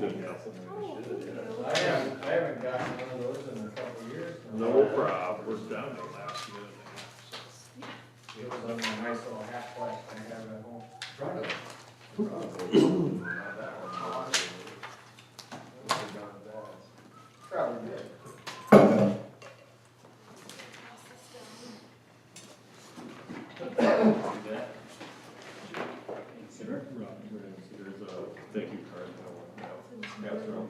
didn't have some. Oh, thank you. I haven't gotten one of those in a couple of years. No problem, we're down to last minute. It was on a nice little half flash I have at home. Probably. Not that one. Probably did. Consider, there's a thank you card. Pass around.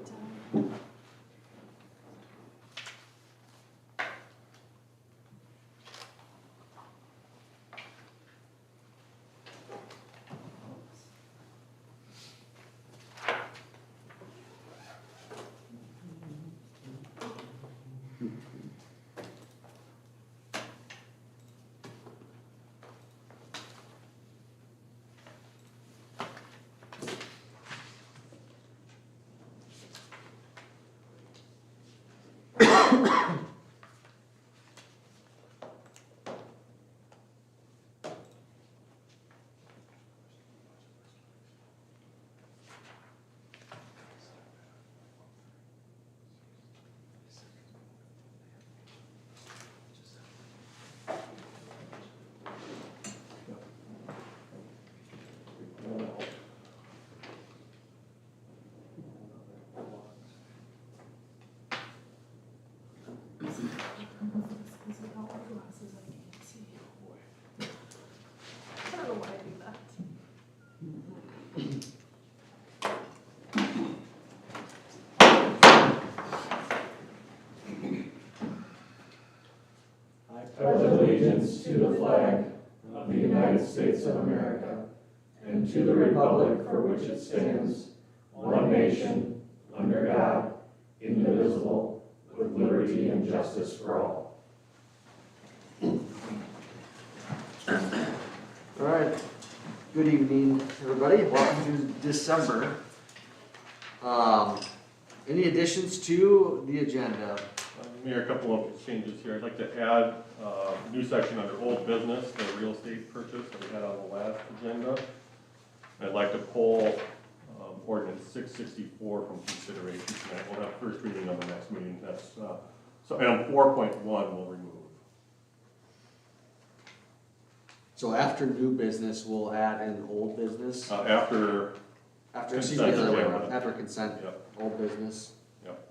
I don't know why I do that. I pledge allegiance to the flag of the United States of America and to the republic for which it stands, one nation, under God, indivisible, with liberty and justice for all. All right, good evening, everybody. Welcome to December. Any additions to the agenda? Mayor, a couple of changes here. I'd like to add a new section under old business, the real estate purchase that we had on the last agenda. I'd like to pull ordinance 664 from consideration tonight. We'll have first reading on the next meeting. That's so item 4.1 we'll remove. So after new business, we'll add in old business. After Excuse me, consent the other way agenda. around. After consent, Yep. old business. Yep.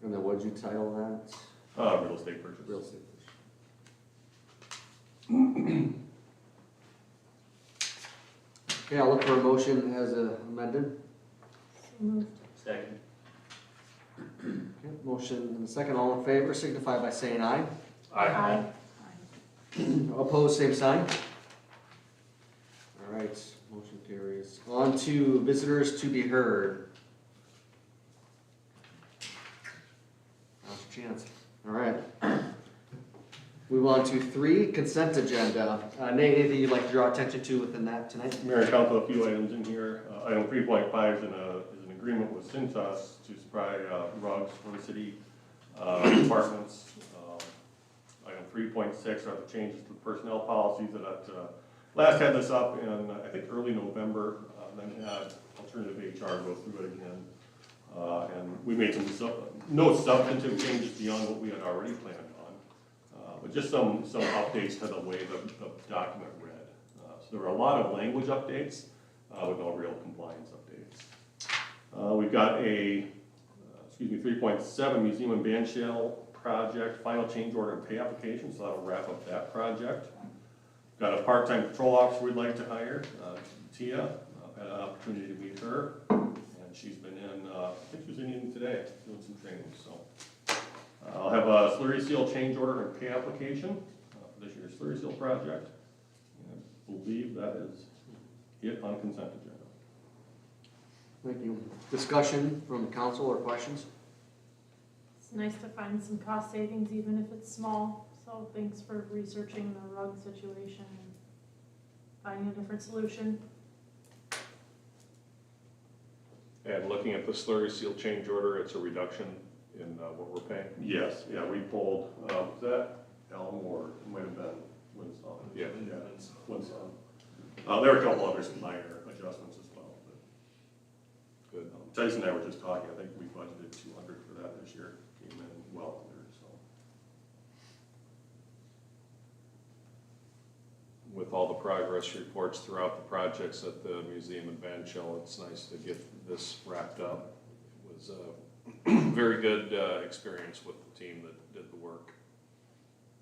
And then what'd you title that? Real estate purchase. Real estate. Okay, I'll look for a motion as amended. So moved. Second. Okay, motion and a second. All in favor signify by saying aye. Aye. Opposed, same sign. All right, motion carries. On to visitors to be heard. Now's your chance. All right. Move on to 3, consent agenda. Nate, anything you'd like to draw attention to within that tonight? Mayor and Council, a few items in here. Item 3.5 is an agreement with Cintas to supply rugs for the city departments. Item 3.6 are the changes to the personnel policies that last had this up in, I think, early November. Then had alternative HR go through it again. And we made no substantive changes beyond what we had already planned on. But just some updates to the way the document read. So there were a lot of language updates with no real compliance updates. We've got a, 3.7 museum and band shell project, final change order and pay application, so that'll wrap up that project. Got a part-time patrol officer we'd like to hire, Tia. I've had an opportunity to meet her, and she's been in, I think she was in Eden today, doing some training, so. I'll have a slurry seal change order and pay application for this year's slurry seal project. And I believe that is it on consent agenda. Thank you. Discussion from council or questions? It's nice to find some cost savings, even if it's small. So thanks for researching the rug situation and finding a different solution. And looking at the slurry seal change order, it's a reduction in what we're paying. Yes, yeah, we pulled, was that Elm or it might have been Winston? Yeah. Winston. There were a couple others minor, but adjustments as well. But, Good. Tyson and I were just talking, I think we budgeted 200 for that this year, came in well under, so. With all the progress reports throughout the projects at the museum and band shell, it's nice to get this wrapped up. It was a very good experience with the team that did the work.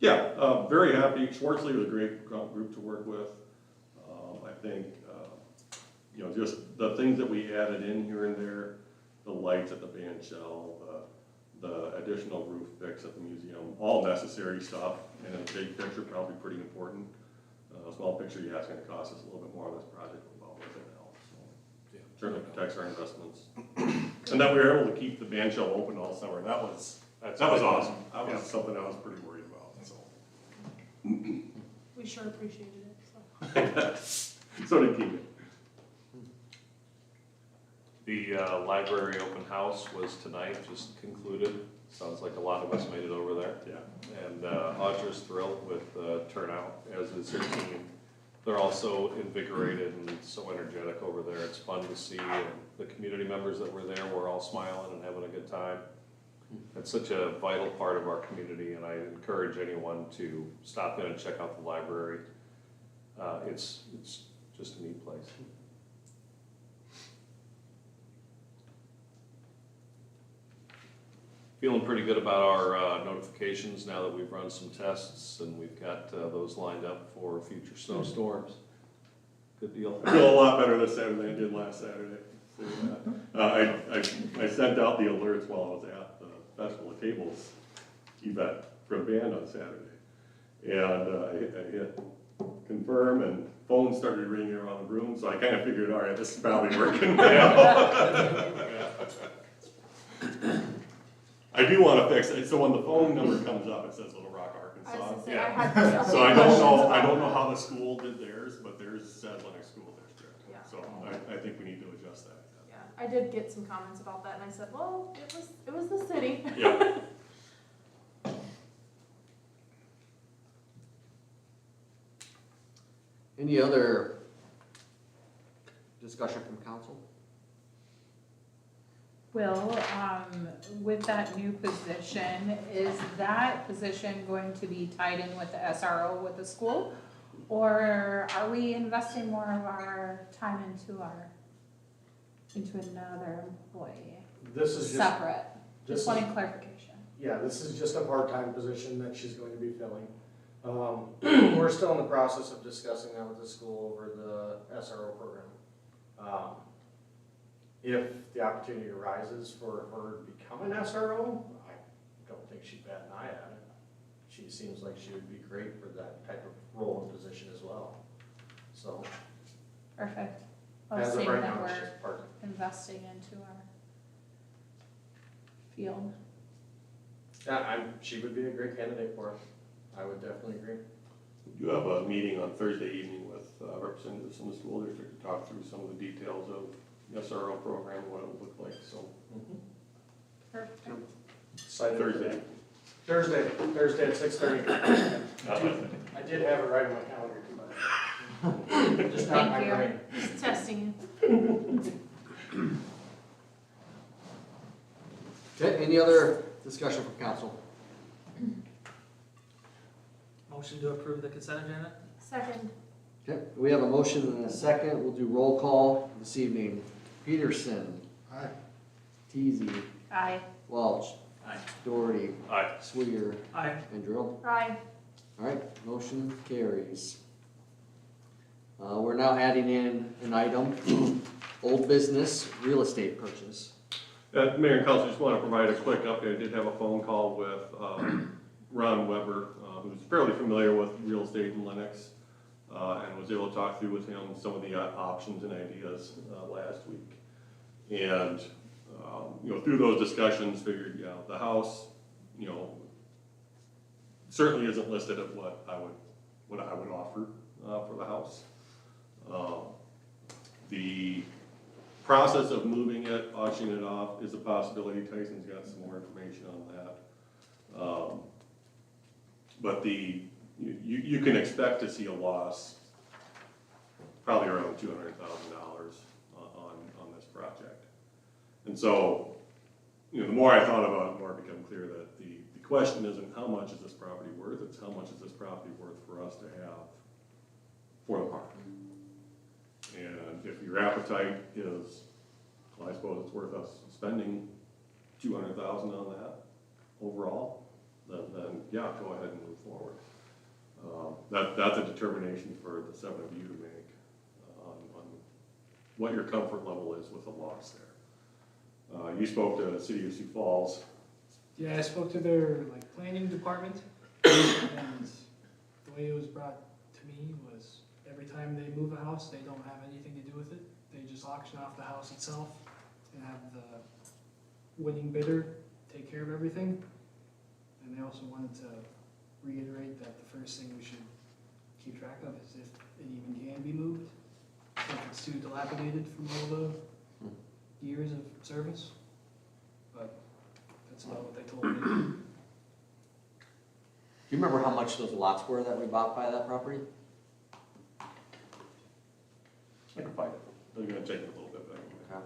Yeah, very happy. Schwartzley was a great group to work with. I think, you know, just the things that we added in here and there, the lights at the band shell, the additional roof fix at the museum, all necessary stuff, and in the big picture, probably pretty important. A small picture, yeah, it's gonna cost us a little bit more on this project, but well worth it now, so. Yeah. Certainly protects our investments. And that we were able to keep the band shell open all summer, that was awesome. That was something I was pretty worried about, so. We sure appreciated it, so. So did Keegan. The library open house was tonight, just concluded. Sounds like a lot of us made it over there. Yeah. And Audra's thrilled with the turnout, as is her team. They're also invigorated and so energetic over there. It's fun to see. And the community members that were there were all smiling and having a good time. It's such a vital part of our community, and I encourage anyone to stop in and check out the library. It's just a neat place. Feeling pretty good about our notifications now that we've run some tests and we've got those lined up for future snowstorms. Good deal. I feel a lot better this Saturday than I did last Saturday. I sent out the alerts while I was at the Festival of Cables event for the band on Saturday. And I hit confirm and phones started ringing around the room, so I kind of figured, all right, this is probably working now. I do want to fix it, so when the phone number comes up, it says Little Rock, I Arkansas. was gonna say, Yeah. I had So I don't know how the school did theirs, but theirs says Lennox School District. Yeah. So I think we need to adjust that. Yeah, I did get some comments about that, and I said, well, it was the city. Yeah. Any other discussion from council? Will, with that new position, is that position going to be tied in with the SRO with the school? Or are we investing more of our time into another employee, This is just, separate? this Just is, wanting clarification. yeah, this is just a part-time position that she's going to be filling. We're still in the process of discussing that with the school over the SRO program. If the opportunity arises for her to become an SRO, I don't think she'd bat an eye at it. She seems like she would be great for that type of role and position as well. So, Perfect. I was as of saying right that now, it's we're just part. investing into our field. Yeah, she would be a great candidate for it. I would definitely agree. We do have a meeting on Thursday evening with representatives from the school district to talk through some of the details of the SRO program, what it would look like, so. Perfect. Excited for that. Thursday. Thursday at 6:30. I did have it right on my calendar too, but just not my Thank you. brain. Just testing you. Okay, any other discussion from council? Motion to approve the consent agenda? Second, Okay, we have a motion and a second. We'll do roll call this evening. Peterson. Aye. Teasy. Aye. Welch. Aye. Doherty. Aye. Swear. Aye. And Drill. aye. All right, motion carries. We're now adding in an item, old business, real estate purchase. Mayor and Council, just want to provide a quick update. I did have a phone call with Ron Weber, who's fairly familiar with real estate in Lennox, and was able to talk through with him some of the options and ideas last week. And, you know, through those discussions, figured, yeah, the house, you know, certainly isn't listed at what I would offer for the house. The process of moving it, auctioning it off is a possibility. Tyson's got some more information on that. But you can expect to see a loss probably around $200,000 on this project. And so, you know, the more I thought about it, the more it became clear that the question isn't how much is this property worth, it's how much is this property worth for us to have for the park. And if your appetite is, well, I suppose it's worth us spending $200,000 on that overall, then yeah, go ahead and move forward. That's a determination for the 7 of you to make on what your comfort level is with the loss there. You spoke to the City of Sioux Falls. Yeah, I spoke to their planning department, and the way it was brought to me was every time they move a house, they don't have anything to do with it. They just auction off the house itself and have the winning bidder take care of everything. And they also wanted to reiterate that the first thing we should keep track of is if it even can be moved, if it's too dilapidated from all the years of service. But that's about what they told me. Do you remember how much those lots were that we bought by that property? I can find it. They're gonna take it a little bit, but I can.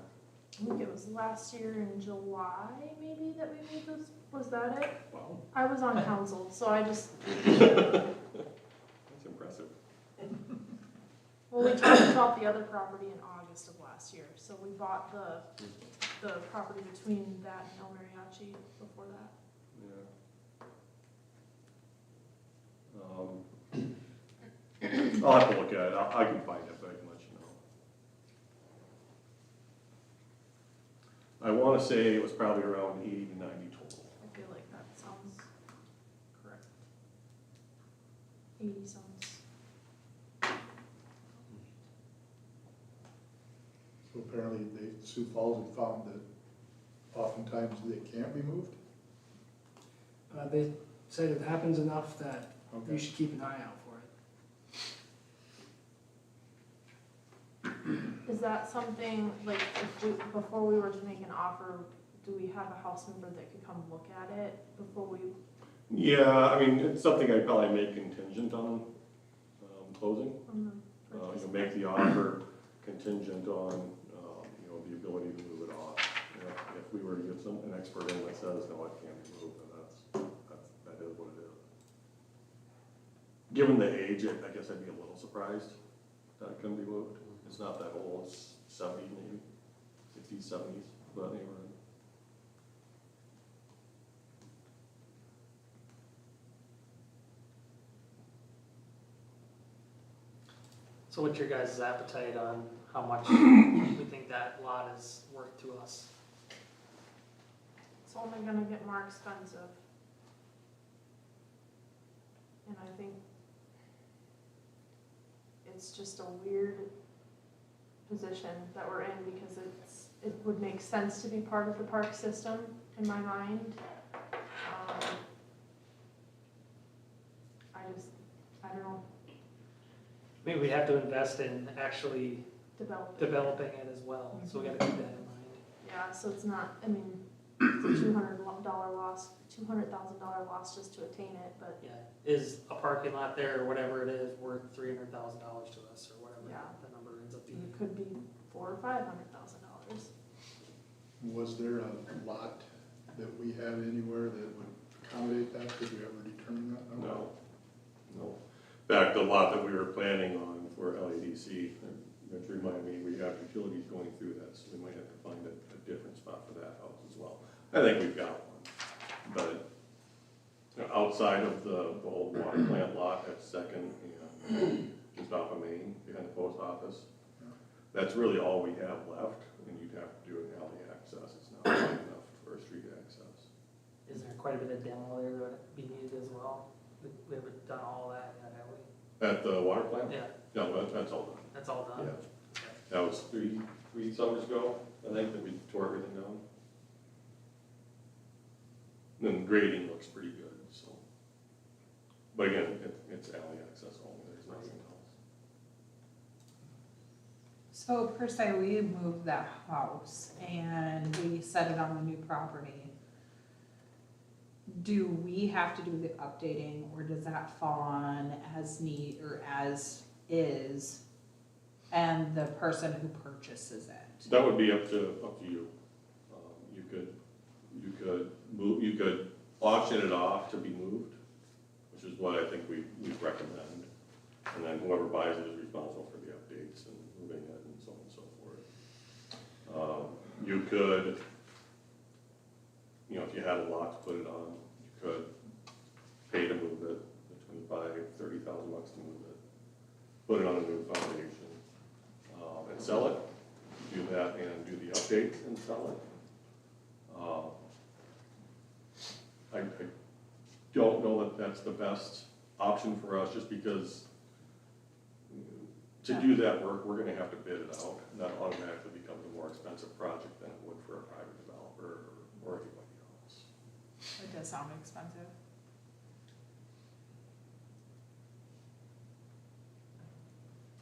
I think it was last year in July, maybe, that we made this, was that it? Wow, I was on council, so I just, that's impressive. well, we talked about the other property in August of last year, so we bought the property between that and El Mariachi before that. Yeah. I'll have to look at it. I can find it, but I can let you know. I want to say it was probably around 80 to 90 total. I feel like that sounds correct. 80 sounds. So apparently Sioux Falls had found that oftentimes they can't be moved? They said it happens enough that Okay. you should keep an eye out for it. Is that something, like, if we, before we were to make an offer, do we have a house member that could come look at it before we? Yeah, I mean, it's something I'd probably make contingent on closing. Make the offer contingent on, the ability to move it off. If we were to get an expert in that says, no, it can't be moved, then that is what it is. Given the age, I guess I'd be a little surprised that it couldn't be moved. It's not that old, it's 70s maybe, 60s, 70s, but anyway. So what's your guys' appetite on how much we think that lot is worth to us? It's only gonna get more expensive. And I think it's just a weird position that we're in because it would make sense to be part of the park system in my mind. I don't know, Maybe we have to invest in actually developing. it as well, so we gotta keep that in mind. Yeah, so it's not, I mean, it's a $200,000 loss, $200,000 loss just to attain it, but Yeah, is a parking lot there or whatever it is worth $300,000 to us or whatever Yeah. the number ends up being? it could be $400,000 or $500,000. Was there a lot that we had anywhere that would accommodate that? Did we ever determine that number? No. In fact, the lot that we were planning on for LADC, which reminded me, we have utilities going through that, so we might have to find a different spot for that house as well. I think we've got one, but outside of the whole water plant lot at Second and just off of Main, behind the post office, that's really all we have left, and you'd have to do an alley access. It's not wide enough for a street access. Is there quite a bit of demo there that would be needed as well? We haven't done all of that yet, have we? At the water plant? Yeah, No, that's all done. that's all done? Yeah. That was three summers ago, I think, that we tore everything down. And the grading looks pretty good, so. But again, it's alley access only, there's nothing else. So per se, we moved that house and we set it on the new property. Do we have to do the updating or does that fall on as neat or as is and the person who purchases it? That would be up to you. You could auction it off to be moved, which is what I think we recommend. And then whoever buys it is responsible for the updates and moving it and so on and so forth. You could, if you had a lot to put it on, you could pay to move it, $25,000-30,000 to move it, put it on a new foundation, and sell it. Do that and do the updates and sell it. I don't know that that's the best option for us, just because to do that work, we're gonna have to bid it out, and that automatically becomes a more expensive project than it would for a private developer or anybody else. It does sound expensive.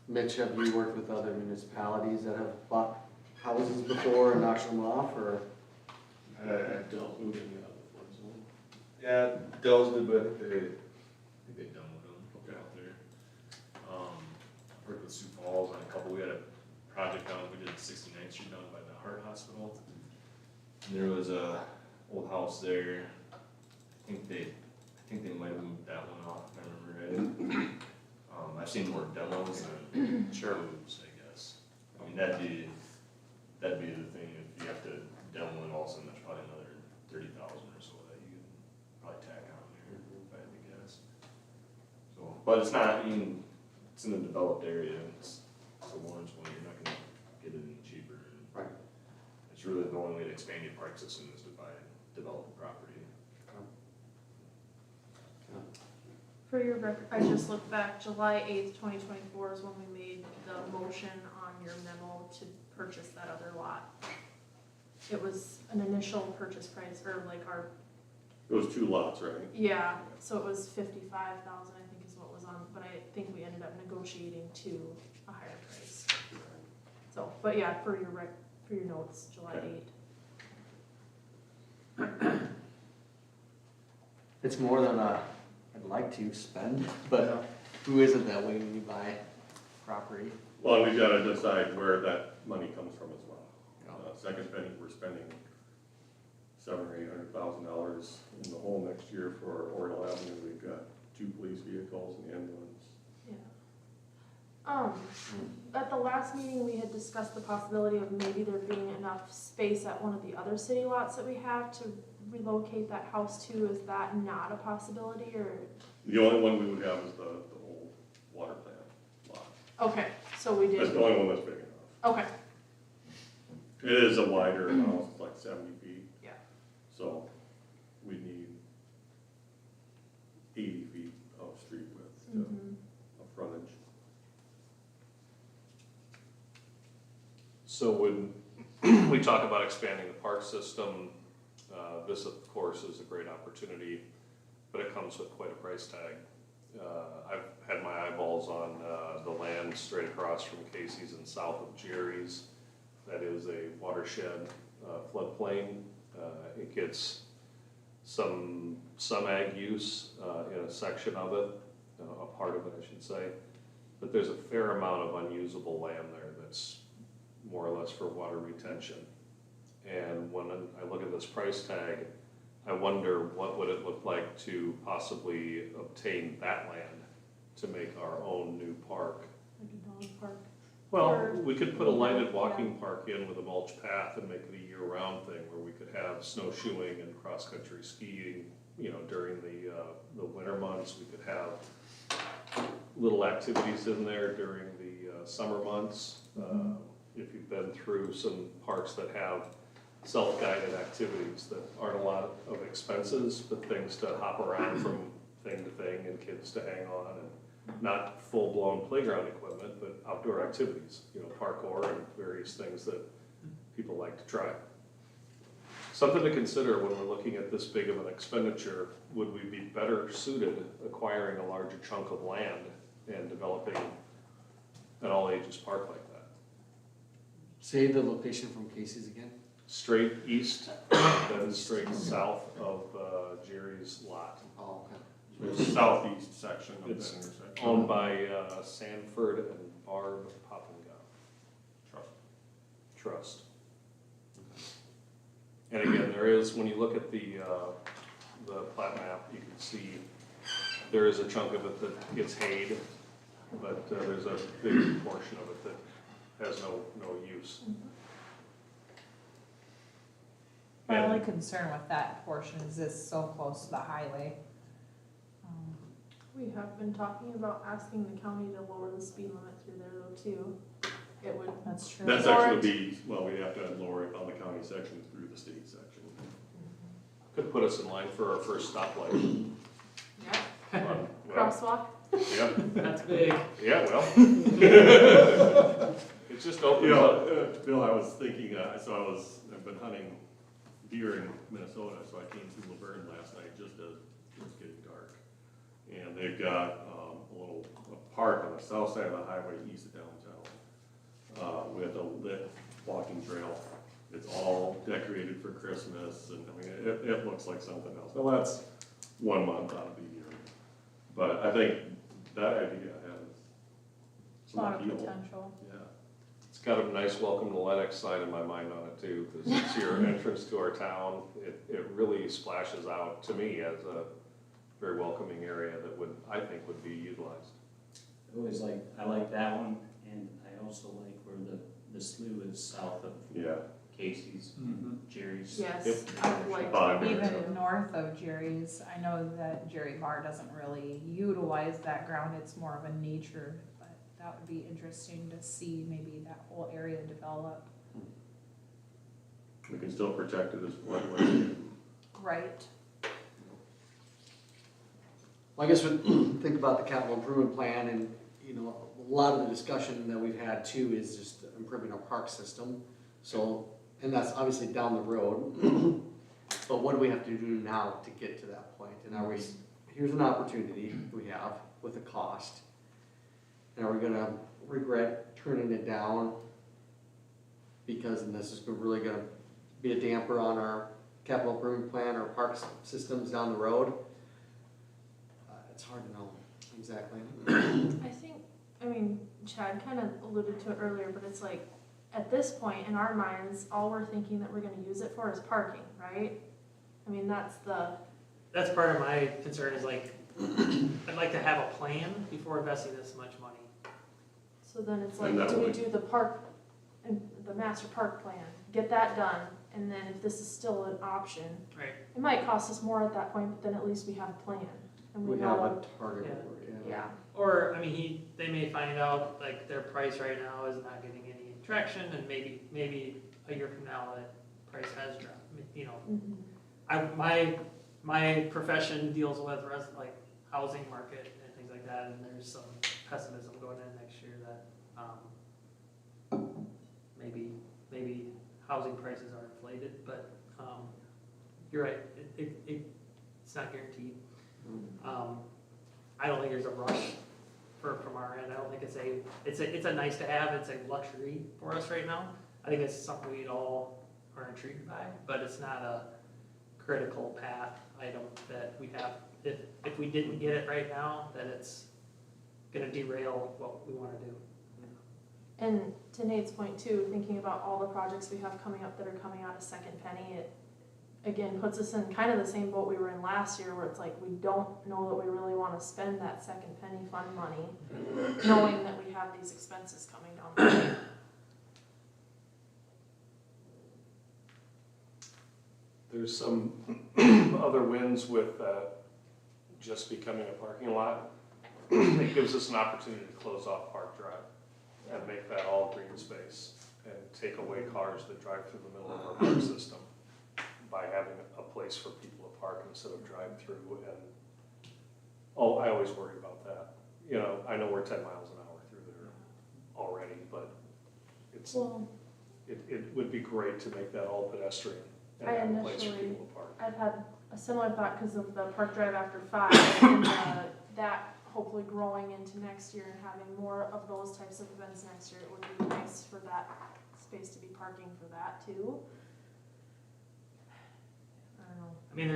Mitch, have you worked with other municipalities that have bought houses before and auctioned them off, or? I don't move any other ones. Yeah, Dell's did, but I think they done with them out there. Worked with Sioux Falls on a couple, we had a project down, we did 69th Street down by the Heart Hospital. And there was a old house there, I think they might have moved that one off, if I remember right. I've seen more demos than moves, I guess. I mean, that'd be the thing, if you have to demo it all of a sudden, that's probably another 30,000 or so that you could probably tack on there, if I had to guess. So, but it's not, I mean, it's in a developed area, it's a Lawrence one, you're not gonna get it any cheaper. Right. It's really the only way to expand your park system is to buy developed property. For your record, I just looked back, July 8th, 2024 is when we made the motion on your memo to purchase that other lot. It was an initial purchase price, or like It was 2 lots, right? yeah, so it was 55,000, I think is what was on, but I think we ended up negotiating to a higher price. So, but yeah, for your notes, July Okay. 8th. It's more than I'd like to spend, but who isn't that way when you buy property? Well, we've got to decide where that money comes from as well. Second spending, we're spending $700,000 or $800,000 in the hole next year for Oriole Avenue. We've got 2 police vehicles and the ambulance. Yeah. At the last meeting, we had discussed the possibility of maybe there being enough space at one of the other city lots that we have to relocate that house to. Is that not a possibility, or? The only one we would have is the old water plant lot. Okay, so we did. That's the only one that's big enough. Okay, It is a wider house, it's like 70 feet. yeah. So we need 80 feet of street width of frontage. So when we talk about expanding the park system, this of course is a great opportunity, but it comes with quite a price tag. I've had my eyeballs on the land straight across from Casey's and south of Jerry's. That is a watershed floodplain. It gets some ag use in a section of it, a part of it I should say, but there's a fair amount of unusable land there that's more or less for water retention. And when I look at this price tag, I wonder what would it look like to possibly obtain that land to make our own new park. Like a dog park. Well, Or- we could put a lighted walking park in with a mulch path and make it a year-round thing where we could have snowshoeing and cross-country skiing, during the winter months. We could have little activities in there during the summer months. If you've been through some parks that have self-guided activities that aren't a lot of expenses, but things to hop around from thing to thing and kids to hang on, and not full-blown playground equipment, but outdoor activities, parkour and various things that people like to try. Something to consider when we're looking at this big of an expenditure: would we be better suited acquiring a larger chunk of land and developing an all-ages park like that? Say the location from Casey's again? Straight east, then straight south of Jerry's lot. Oh, okay. The southeast section of that It's intersection. owned by Sanford and Barb Poppinga. trust. And again, there is, when you look at the plat map, you can see there is a chunk of it that gets hayed, but there's a big portion of it that has no use. My only concern with that portion is it's so close to the highway. We have been talking about asking the county to lower the speed limit through there though too. It would, That's true. That's actually would be, well, we'd have to lower it on the county section through the state section. Could put us in line for our first stoplight. yeah, Well, crosswalk. yeah, That's big. yeah, well. It just You opens know, up. Bill, I was thinking, I've been hunting deer in Minnesota, so I came through Laverne last night just as it was getting dark. And they've got, a park on the south side of the highway east of downtown, with a lit walking trail. It's all decorated for Christmas, and I mean, it looks like something else. Well, that's 1 month out of the year. But I think that idea has A some lot of appeal. potential. Yeah. It's kind of a nice welcome to Lennox sign in my mind on it too, because it's your entrance to our town. It really splashes out to me as a very welcoming area that I think would be utilized. I like that one, and I also like where the slough is south of Yeah. Casey's, Jerry's. Yes, Yep. I'd like Bond. to. Even north of Jerry's, I know that Jerry Bar doesn't really utilize that ground, it's more of a nature, but that would be interesting to see maybe that whole area develop. We can still protect it as floodway. Right. Well, I guess when think about the capital improvement plan and, you know, a lot of the discussion that we've had too is just improving our park system. So, and that's obviously down the road, but what do we have to do now to get to that point? And are we, here's an opportunity we have with a cost. And are we gonna regret turning it down? Because then this is really gonna be a damper on our capital improvement plan or parks systems down the road. It's hard to know exactly. I mean, Chad kind of alluded to it earlier, but it's like, at this point, in our minds, all we're thinking that we're gonna use it for is parking, right? I mean, that's Part of my concern is like, I'd like to have a plan before investing this much money. so then it's like, And that do we would- do the park, and the master park plan, get that done, and then if this is still an option, Right. it might cost us more at that point, but then at least we have a plan, and we We have know, a target. Yeah. yeah. Or, I mean, they may find out like their price right now is not getting any traction, and maybe a year from now that price has dropped, you know. Mhm. My profession deals with like housing market and things like that, and there's some pessimism going in next year that, maybe housing prices are inflated, but, you're right, it's not guaranteed. I don't think there's a rush from our end. I don't think it's a nice to have, it's a luxury for us right now. I think it's something we all are intrigued by, but it's not a critical path item that we have. If we didn't get it right now, that it's gonna derail what we wanna do. And to Nate's point too, thinking about all the projects we have coming up that are coming out of Second Penny, it again puts us in kind of the same boat we were in last year, where it's like we don't know that we really want to spend that Second Penny fund money, knowing that we have these expenses coming down the line. There's some other wins with just becoming a parking lot. It gives us an opportunity to close off Park Drive and make that all green space and take away cars that drive through the middle of our park system by having a place for people to park instead of drive through. And I always worry about that. You know, I know we're 10 miles an hour through there already, but it would be great to make that all pedestrian and have a place for people to park. I've had a similar thought because of the Park Drive after 5, and that hopefully growing into next year and having more of those types of events next year. It would be nice for that space to be parking for that too. I don't know. I mean,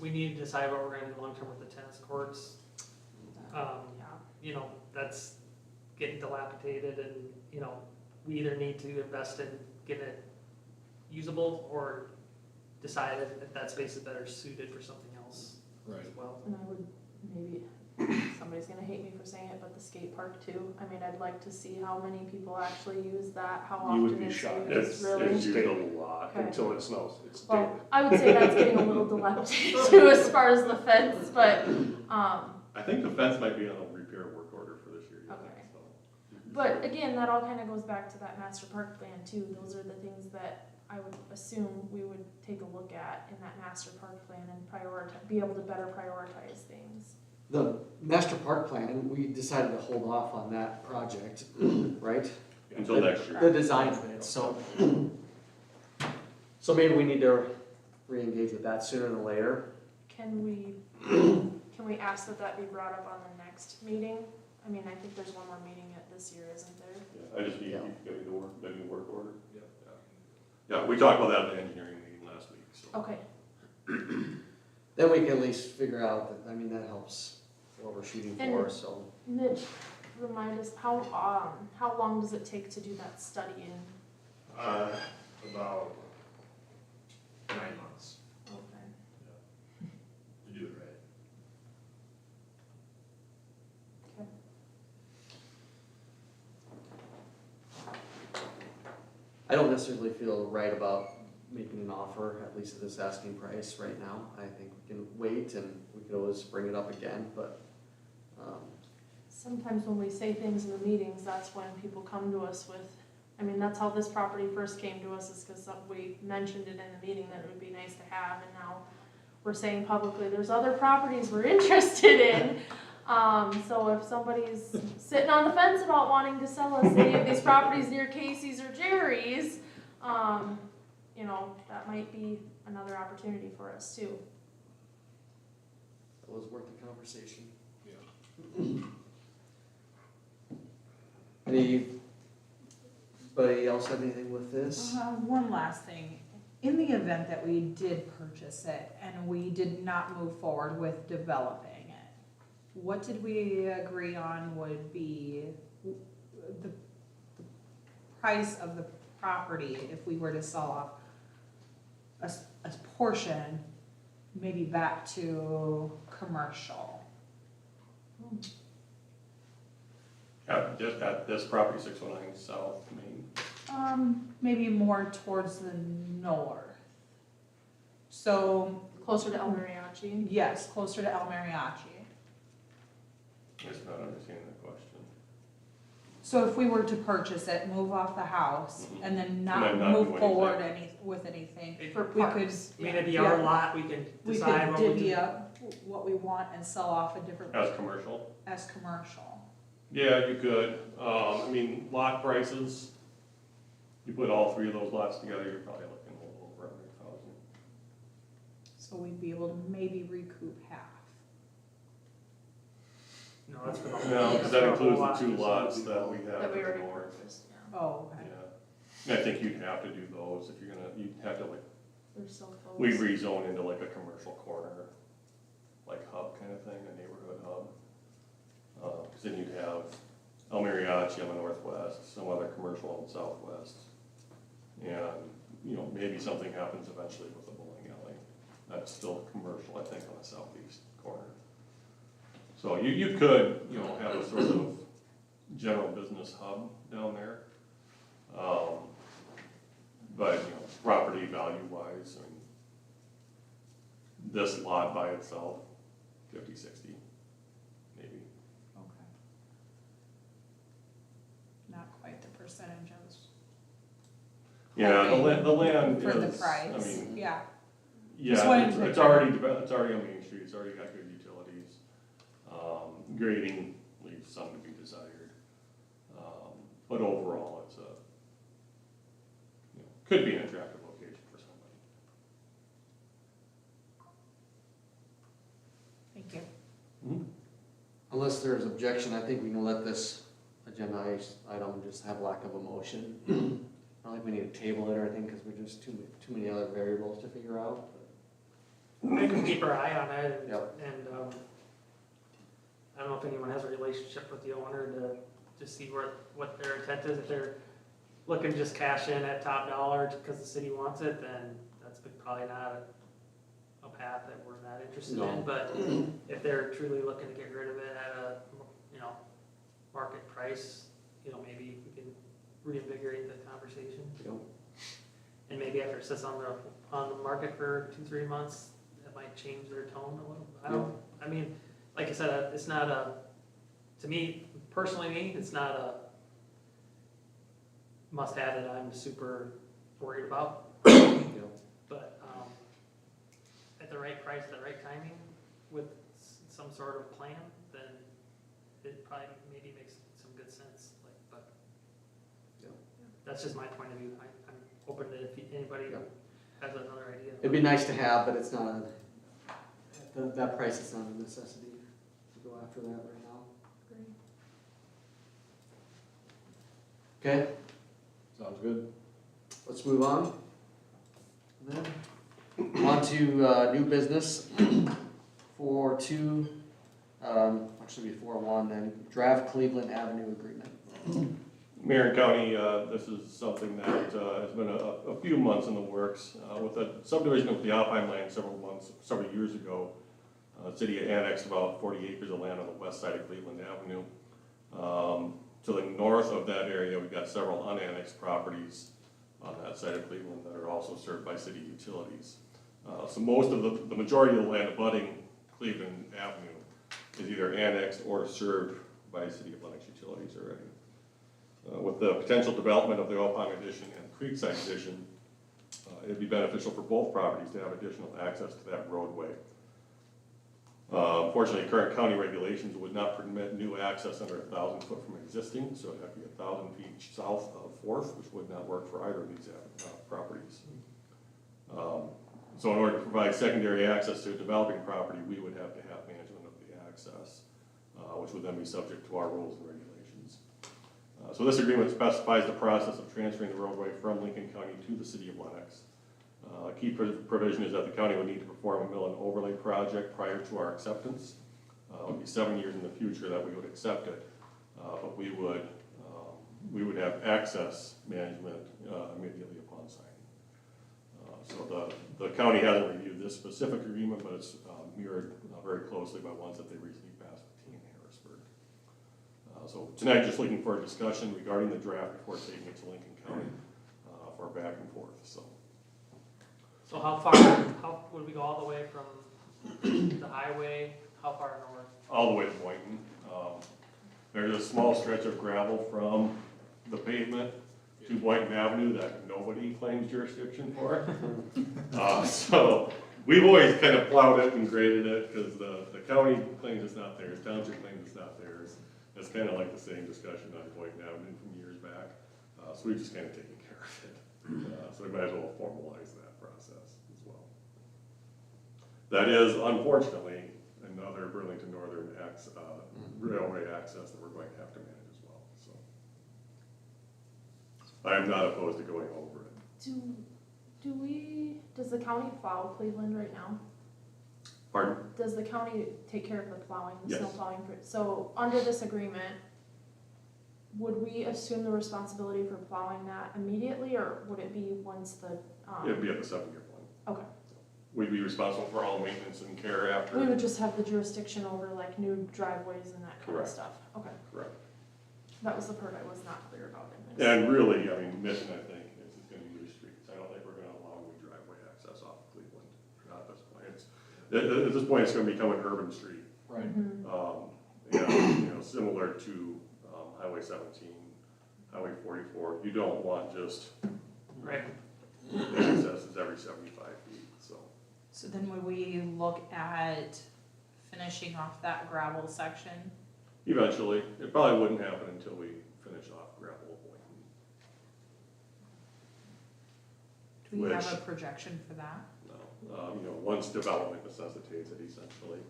we need to decide what we're gonna do long-term with the tennis courts. Yeah. You know, that's getting dilapidated, and, you know, we either need to invest in getting it usable or decide if that space is better suited for something else Right. as well. And I would maybe, somebody's gonna hate me for saying it, but the skate park too. I mean, I'd like to see how many people actually use that, how You would often be it's shocked. used, really. It's used a lot Okay. until it snows. It's Well, dated. I would say that's getting a little dilapidated too as far as the fence, but, I think the fence might be on a repair work order for this year. yet, Okay. so. but again, that all kinda goes back to that master park plan too. Those are the things that I would assume we would take a look at in that master park plan and prioritize, be able to better prioritize things. The master park plan, we decided to hold off on that project, right? Until next year. The design of it, so. So maybe we need to re-engage with that sooner than later. Can we ask that that be brought up on the next meeting? I mean, I think there's one more meeting at this year, isn't there? Yeah, I just need Yeah. you to give me the new work order. Yeah, we talked about that at the engineering meeting last week, so. Okay, Then we can at least figure out that, I mean, that helps what we're shooting for, And- so. Mitch, remind us, how long does it take to do that study in? About 9 months Okay. to do it right. I don't necessarily feel right about making an offer, at least at this asking price right now. I think we can wait and we could always bring it up again, but, Sometimes when we say things in the meetings, that's when people come to us with, I mean, that's how this property first came to us, is because we mentioned it in the meeting that it would be nice to have, and now we're saying publicly, there's other properties we're interested in. So if somebody's sitting on the fence about wanting to sell us any of these properties near Casey's or Jerry's, you know, that might be another opportunity for us too. it was worth the conversation. Yeah. Anybody else have anything with this? One last thing, in the event that we did purchase it and we did not move forward with developing it, what did we agree on would be the price of the property if we were to sell off a portion, maybe back to commercial? At this property, 619 South Main. Maybe more towards the north. So, Closer to El Mariachi. yes, closer to El Mariachi. I guess not understanding the question. So if we were to purchase it, move off the house, Mhm. and then And not then not do move forward anything. with anything, It- For we could, parks. I mean, it'd be our Yeah. lot, we can we decide could what we divvy do. up what we want and sell off a different, As commercial? as commercial. Yeah, you could. I mean, lot prices, you put all three of those lots together, you're probably looking a little over 100,000. So we'd be able to maybe recoup half. No, that's for the whole. No, because that that's for the includes whole the two lot. lots that we have That we to already the north. purchased, yeah. Oh, okay. Yeah. And I think you'd have to do those if you're gonna, you'd have to like, They're so close. we rezone into like a commercial corner, like hub kind of thing, a neighborhood hub. Because then you'd have El Mariachi on the northwest, some other commercial on the southwest. And, you know, maybe something happens eventually with the bowling alley. That's still commercial, I think, on the southeast corner. So you could, you know, have a sort of general business hub down there. But, you know, property value wise, I mean, this lot by itself, 50, 60, maybe. Okay. Not quite the percentage I was Yeah, the hoping land for the is, price, I mean, yeah. yeah, wanted it's to- it's already on Main Street, it's already got good utilities. Grading leaves some to be desired. But overall, it's a, you know, could be an attractive location for somebody. Thank you. Unless there's objection, I think we can let this agenda item just have lack of a motion. I don't think we need to table it or anything, because we're just too many other variables to figure out. We can keep our eye on it, and, Yep. I don't know if anyone has a relationship with the owner to see what their intent is, if they're looking to just cash in at top dollar because the city wants it, then that's probably not a path that we're not interested No. in. But if they're truly looking to get rid of it at a, market price, maybe we can reinvigorate the conversation. Yep. And maybe after it sits on the market for 2-3 months, that might change their tone a little. I mean, like I said, it's not to me, personally, it's not a must-have that I'm super worried about. But at the right price, the right timing, with some sort of plan, then it probably maybe makes some good sense. But that's just my point of view. I'm open to if anybody has another idea. It'd be nice to have, but it's not, that price is not a necessity to go after that right now. Okay, Sounds good. let's move on. Then, on to new business for actually before one, then draft Cleveland Avenue agreement. Mayor and County, this is something that has been a few months in the works. With the subdivision of the Alpine land several years ago, the city annexed about 40 acres of land on the west side of Cleveland Avenue. To the north of that area, we've got several unannexed properties on that side of Cleveland that are also served by city utilities. So most of the majority of the land abutting Cleveland Avenue is either annexed or served by city of Lennox utilities already. With the potential development of the Oil Palm addition and Creekside addition, it'd be beneficial for both properties to have additional access to that roadway. Unfortunately, current county regulations would not permit new access under 1,000 foot from existing, so it'd have to be 1,000 feet south of 4th, which would not work for either of these properties. So in order to provide secondary access to a developing property, we would have to have management of the access, which would then be subject to our rules and regulations. So this agreement specifies the process of transferring the roadway from Lincoln County to the city of Lennox. A key provision is that the county would need to perform a mill and overlay project prior to our acceptance. It would be 7 years in the future that we would accept it, but we would have access management immediately upon signing. So the county hasn't reviewed this specific agreement, but it's mirrored very closely by ones that they recently passed with T and Harrisburg. So tonight, just looking for a discussion regarding the draft before taking it to Lincoln County for back and forth. So how would we go all the way from the highway? How far north? All the way to Boynton. There's a small stretch of gravel from the pavement to Boynton Avenue that nobody claims jurisdiction for. So we've always kind of plowed it and graded it because the county claims it's not theirs, township claims it's not theirs. It's kind of like the same discussion on Boynton Avenue from years back. So we've just kind of taken care of it. So we might as well formalize that process as well. That is, unfortunately, another Burlington Northern railway access that we're going to have to manage as well. So I am not opposed to going over it. Does the county plow Cleveland right now? Pardon? Does the county take care of the plowing, the Yes. snow plowing? So under this agreement, would we assume the responsibility for plowing that immediately, or would it be once the? It'd be at the 7-year plan. Okay. We'd be responsible for all maintenance and care after. We would just have the jurisdiction over like new driveways and that kind of Correct. stuff. Okay. Correct. That was the part I was not clear about in this. And really, I mean, mission, I think, is going to be new streets. I don't think we're going to allow new driveway access off of Cleveland, not at this point. At this point, it's going to become an urban street. Right. Mhm. Similar to Highway 17, Highway 44. You don't want just Right. accesses every 75 feet, so. So then would we look at finishing off that gravel section? Eventually, it probably wouldn't happen until we finish off gravel Boynton. Do we have Which- a projection for that? No, once development necessitates it essentially.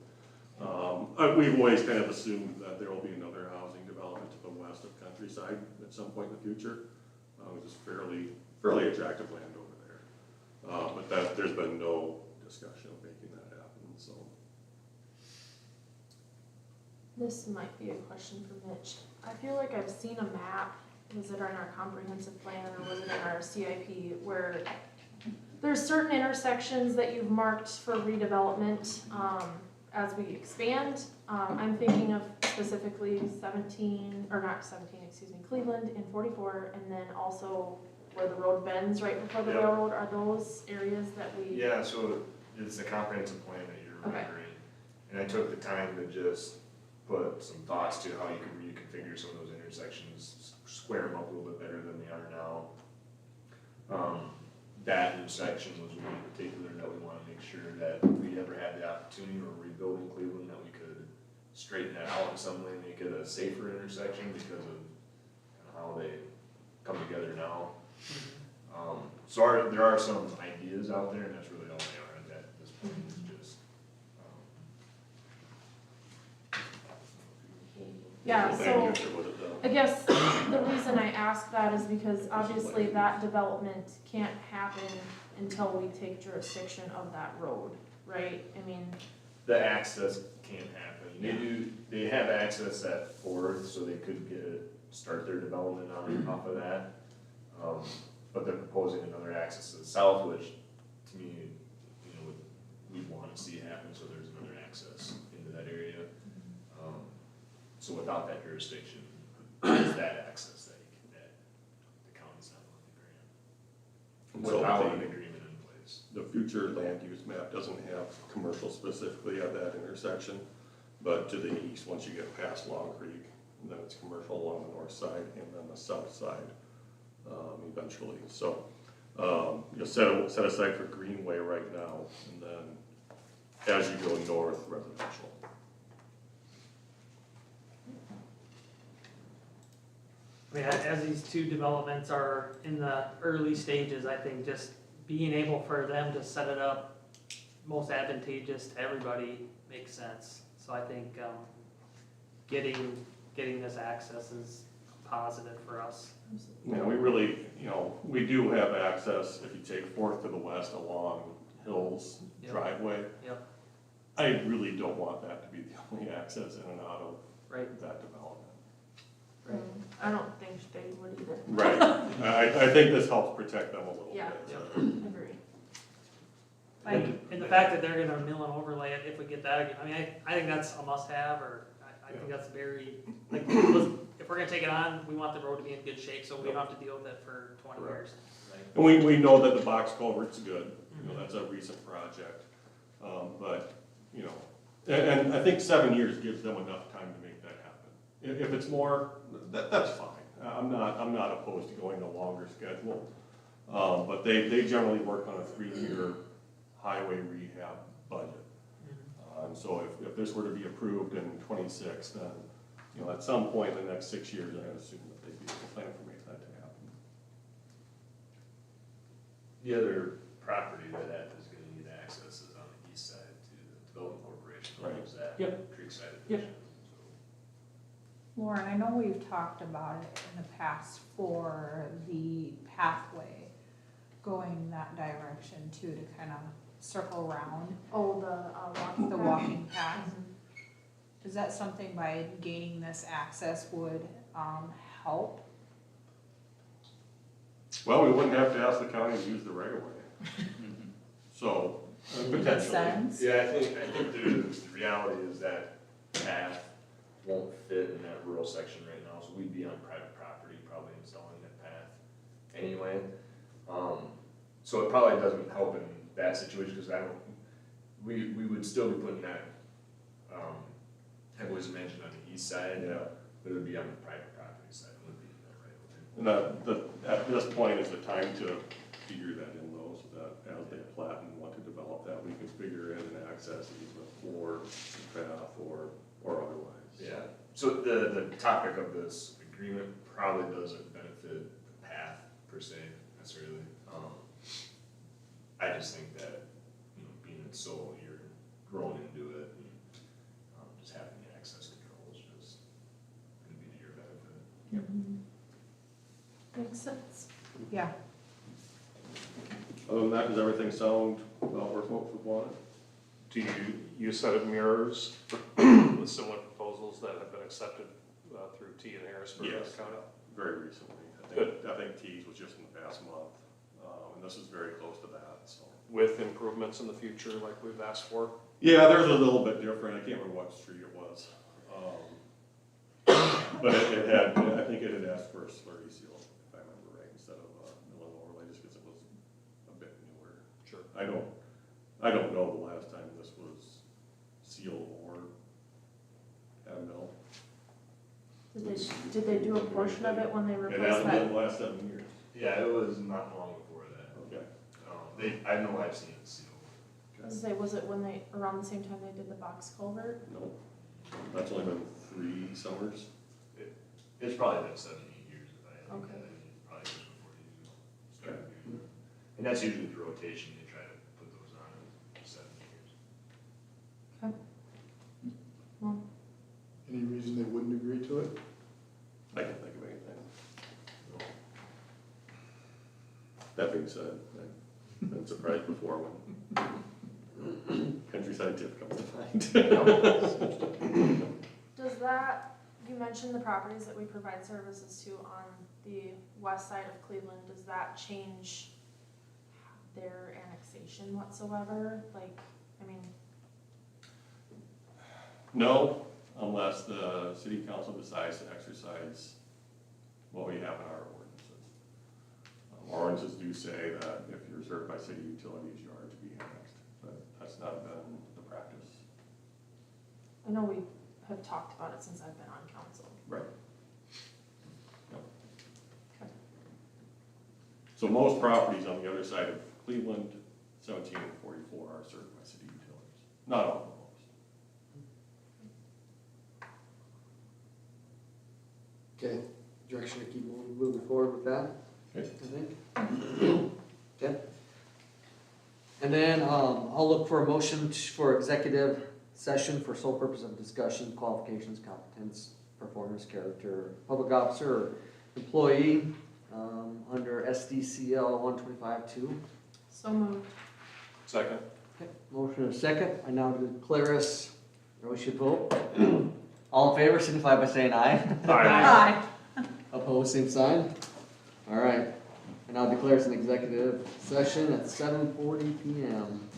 We've always kind of assumed that there will be another housing development to the west of Countryside at some point in the future, which is fairly attractive land over there. But there's been no discussion of making that happen, so. This might be a question for Mitch. I feel like I've seen a map was it in our comprehensive plan or was it in our CIP, where there's certain intersections that you've marked for redevelopment, as we expand. I'm thinking of specifically 17, or not 17, excuse me, Cleveland and 44, and then also where the road bends right before the Yep. railroad. Are those areas that we? Yeah, so it's a comprehensive plan that you're Okay. remembering. And I took the time to just put some thoughts to how you can reconfigure some of those intersections, square them up a little bit better than they are now. That intersection was one in particular that we want to make sure that if we ever had the opportunity for rebuilding Cleveland, that we could straighten that out in some way, make it a safer intersection because of kind of how they come together now. So there are some ideas out there, and that's really all they are at this point, is just. Yeah, Land so use or was it the- I guess the reason I ask that is because obviously that development can't happen until we take jurisdiction of that road, right? I mean, The access can't happen. They have access at Fourth, so they could start their development on off of that. But they're proposing another access to the south, which to me, we'd want to see happen, so there's another access into that area. So without that jurisdiction, there's that access that the county's not willing to grant. So Without the- an agreement in place. The future land use map doesn't have commercial specifically at that intersection, but to the east, once you get past Long Creek, then it's commercial along the north side and then the south side, eventually. So, you'll set aside for Greenway right now, and then as you go north, residential. I mean, as these two developments are in the early stages, I think just being able for them to set it up most advantageous to everybody makes sense. So I think, getting this access is positive for us. Yeah, we really, we do have access, if you take Fourth to the west along Hills Yep. driveway. Yep. I really don't want that to be the only access in and out of Right. that development. Right. I don't think they would either. Right, I think this helps protect them a little bit. Yeah. so. Agree. And the fact that they're gonna mill and overlay it if we get that, I mean, I think that's a must-have, or I think that's very, like, if we're gonna take it on, we want the road to be in good shape, so we don't have to deal with it for 20 years. And we know that the box culvert's good, that's a recent project, but, and I think 7 years gives them enough time to make that happen. If it's more, that's fine, I'm not opposed to going a longer schedule, but they generally work on a 3-year highway rehab budget. And so if this were to be approved in 26, then, at some point in the next 6 years, I assume that they'd be able to plan for making that to happen. The other property that is gonna need access is on the east side to the Development Corporation, owns that Creekside Edition. Lauren, I know we've talked about it in the past for the pathway going that direction too, to kind of circle around Oh, the walking the path? walking path. Is that something by gaining this access would help? Well, we wouldn't have to ask the county to use the right of way. So, Makes potentially. sense? Yeah, I think the reality is that path won't fit in that rural section right now, so we'd be on private property, probably installing that path anyway. So it probably doesn't help in that situation, because we would still be putting that, it was mentioned on the east side, Yeah. but it would be on the private property side, it would be in that right of way. And at this point is the time to figure that in though, so that as they plat and want to develop that, we can figure in an access easement for the path or otherwise. Yeah, so the topic of this agreement probably doesn't benefit the path per se necessarily. I just think that, being it so you're growing into it, and just having the access control is just gonna be to your benefit. Makes sense. Yeah. Other than that, does everything sound worth what we wanted? Do you said it mirrors with similar proposals that have been accepted through T and Harrisburg Yes. County? very recently. I think Tees was just in the past month, and this is very close to that, so. With improvements in the future like we've asked for? Yeah, there's a little bit different, I can't remember what street it was. But it had, I think it had asked for a slurry seal, if I remember right, instead of mill and overlay, just because it was a bit newer. Sure. I don't know the last time this was sealed or had a mill. Did they do a portion of it when they It replaced hasn't been that? the last 7 years. Yeah, it was not long before that. Okay. I know I've seen it sealed. I was gonna say, was it when they, around the same time they did the box culvert? No, that's only been 3 summers. It's probably been 7, 8 years if I had to Okay. guess. Probably just before you started doing it. And that's usually the rotation, they try to put those on in 7 years. Well, Any reason they wouldn't agree to it? I can't think of anything. That being said, I've been surprised before when Countryside Tip comes to mind. does that, you mentioned the properties that we provide services to on the west side of Cleveland, does that change their annexation whatsoever? Like, I mean, No, unless the city council decides to exercise what we have in our ordinances. Our ordinances do say that if you're served by city utilities, you are to be annexed, but that's not been the practice. I know we have talked about it since I've been on council. Right. Yep. Okay. So most properties on the other side of Cleveland, 17 and 44 are served by city utilities. Not all, but most. Okay, direction to keep moving forward with that, Okay. I think. Okay. And then, I'll look for a motion for executive session for sole purpose of discussion, qualifications, competence, performance, character, public officer, or employee, under SDCL 125-2. So moved. Second? Okay, motion and a second. I now declare us, or we should vote. All in favor, signify by saying aye. Aye. Opposed, same sign. All right. I now declare us an executive session at 7:40 PM.